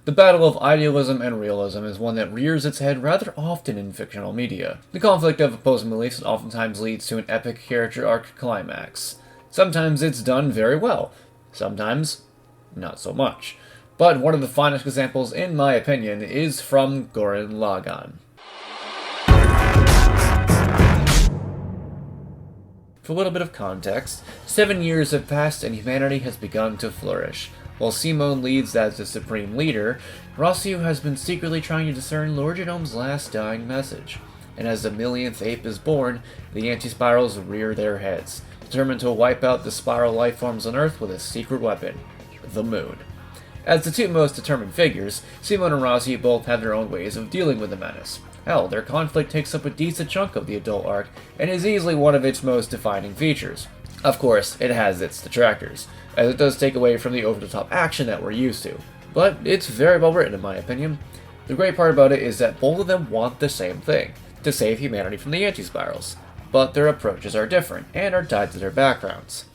The battle of idealism and realism is one that rears its head rather often in fictional media. The conflict of opposing beliefs oftentimes leads to an epic character arc climax. Sometimes it's done very well, sometimes not so much. But one of the finest examples, in my opinion, is from Gurren Lagann. For a little bit of context, 7 years have passed and humanity has begun to flourish. While Simon leads as the supreme leader, Rossiu has been secretly trying to discern Lord Genome's last dying message. And as the millionth ape is born, the anti-spirals rear their heads, determined to wipe out the spiral lifeforms on Earth with a secret weapon, the Moon. As the two most determined figures, Simon and Rossiu both have their own ways of dealing with the menace. Hell, their conflict takes up a decent chunk of the adult arc, and is easily one of its most defining features. Of course, it has its detractors, as it does take away from the over-the-top action that we're used to. But it's very well written in my opinion. The great part about it is that both of them want the same thing, to save humanity from the anti-spirals. But their approaches are different, and are tied to their backgrounds.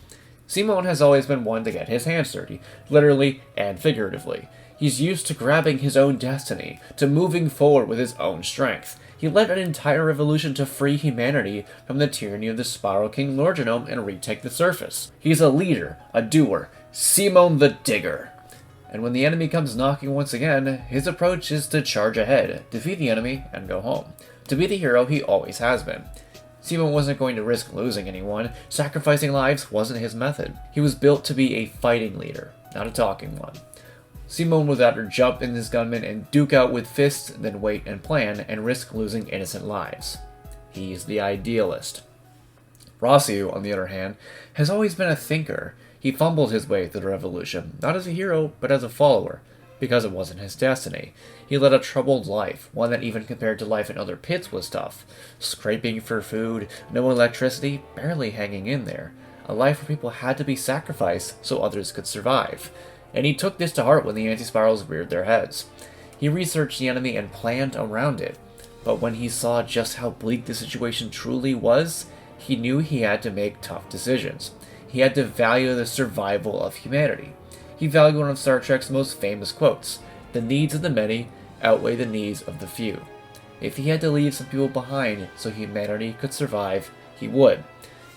Simon has always been one to get his hands dirty, literally and figuratively. He's used to grabbing his own destiny, to moving forward with his own strength. He led an entire revolution to free humanity from the tyranny of the Spiral King Lord Genome and retake the surface. He's a leader, a doer, Simon the Digger. And when the enemy comes knocking once again, his approach is to charge ahead, defeat the enemy, and go home. To be the hero he always has been. Simon wasn't going to risk losing anyone. Sacrificing lives wasn't his method. He was built to be a fighting leader, not a talking one. Simon would rather jump in his gunman and duke out with fists than wait and plan and risk losing innocent lives. He's the idealist. Rossiu, on the other hand, has always been a thinker. He fumbled his way through the revolution, not as a hero, but as a follower, because it wasn't his destiny. He led a troubled life, one that even compared to life in other pits was tough. Scraping for food, no electricity, barely hanging in there. A life where people had to be sacrificed so others could survive. And he took this to heart when the anti-spirals reared their heads. He researched the enemy and planned around it. But when he saw just how bleak the situation truly was, he knew he had to make tough decisions. He had to value the survival of humanity. He valued one of Star Trek's most famous quotes, "The needs of the many outweigh the needs of the few." If he had to leave some people behind so humanity could survive, he would.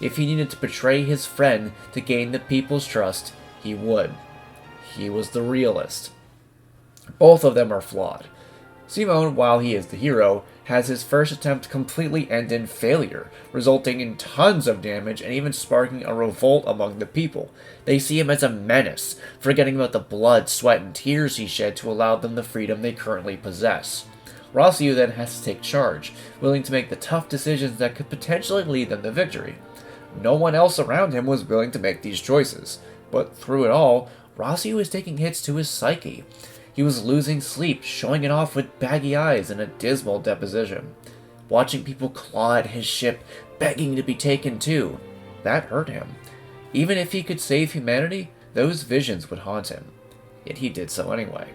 If he needed to betray his friend to gain the people's trust, he would. He was the realist. Both of them are flawed. Simon, while he is the hero, has his first attempt completely end in failure, resulting in tons of damage and even sparking a revolt among the people. They see him as a menace, forgetting about the blood, sweat, and tears he shed to allow them the freedom they currently possess. Rossiu then has to take charge, willing to make the tough decisions that could potentially lead them to victory. No one else around him was willing to make these choices, but through it all, Rossiu was taking hits to his psyche. He was losing sleep, showing it off with baggy eyes and a dismal deposition. Watching people claw at his ship, begging to be taken too, that hurt him. Even if he could save humanity, those visions would haunt him. Yet he did so anyway.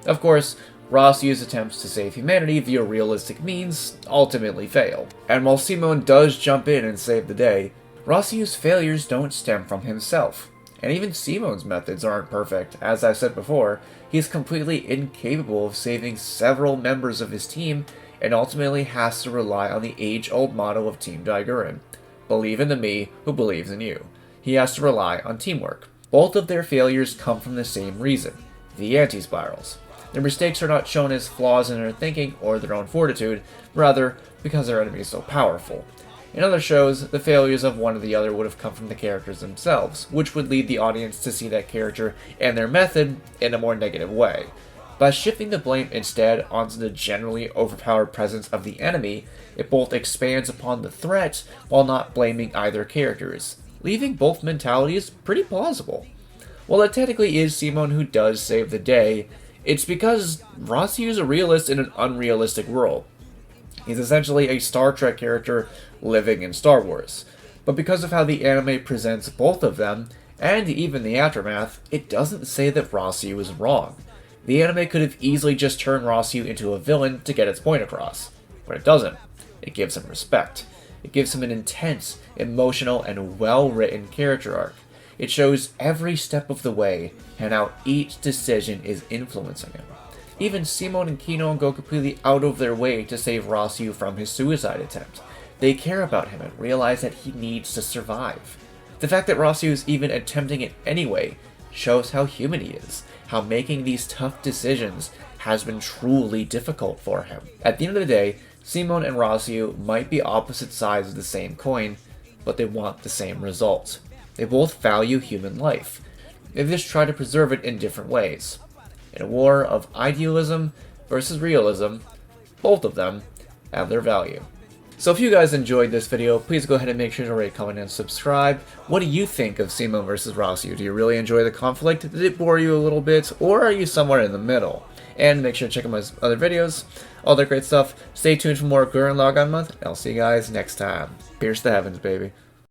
Of course, Rossiu's attempts to save humanity via realistic means ultimately fail. And while Simon does jump in and save the day, Rossiu's failures don't stem from himself. And even Simon's methods aren't perfect. As I said before, he is completely incapable of saving several members of his team and ultimately has to rely on the age-old motto of Team Gurren: believe in the me who believes in you. He has to rely on teamwork. Both of their failures come from the same reason: the anti-spirals. Their mistakes are not shown as flaws in their thinking or their own fortitude, rather because their enemy is so powerful. In other shows, the failures of one or the other would have come from the characters themselves, which would lead the audience to see that character and their method in a more negative way. By shifting the blame instead onto the generally overpowered presence of the enemy, it both expands upon the threat while not blaming either characters, leaving both mentalities pretty plausible. While it technically is Simon who does save the day, it's because Rossiu is a realist in an unrealistic world. He's essentially a Star Trek character living in Star Wars. But because of how the anime presents both of them, and even the aftermath, it doesn't say that Rossiu is wrong. The anime could have easily just turned Rossiu into a villain to get its point across. But it doesn't. It gives him respect. It gives him an intense, emotional, and well-written character arc. It shows every step of the way, and how each decision is influencing him. Even Simon and Kino go completely out of their way to save Rossiu from his suicide attempt. They care about him and realize that he needs to survive. The fact that Rossiu is even attempting it anyway shows how human he is, how making these tough decisions has been truly difficult for him. At the end of the day, Simon and Rossiu might be opposite sides of the same coin, but they want the same result. They both value human life. They just try to preserve it in different ways. In a war of idealism versus realism, both of them have their value. So if you guys enjoyed this video, please go ahead and make sure to rate, comment, and subscribe. What do you think of Simon versus Rossiu? Do you really enjoy the conflict? Did it bore you a little bit? Or are you somewhere in the middle? And make sure to check out my other videos, all that great stuff. Stay tuned for more Gurren Lagann month, and I'll see you guys next time. Pierce the heavens, baby.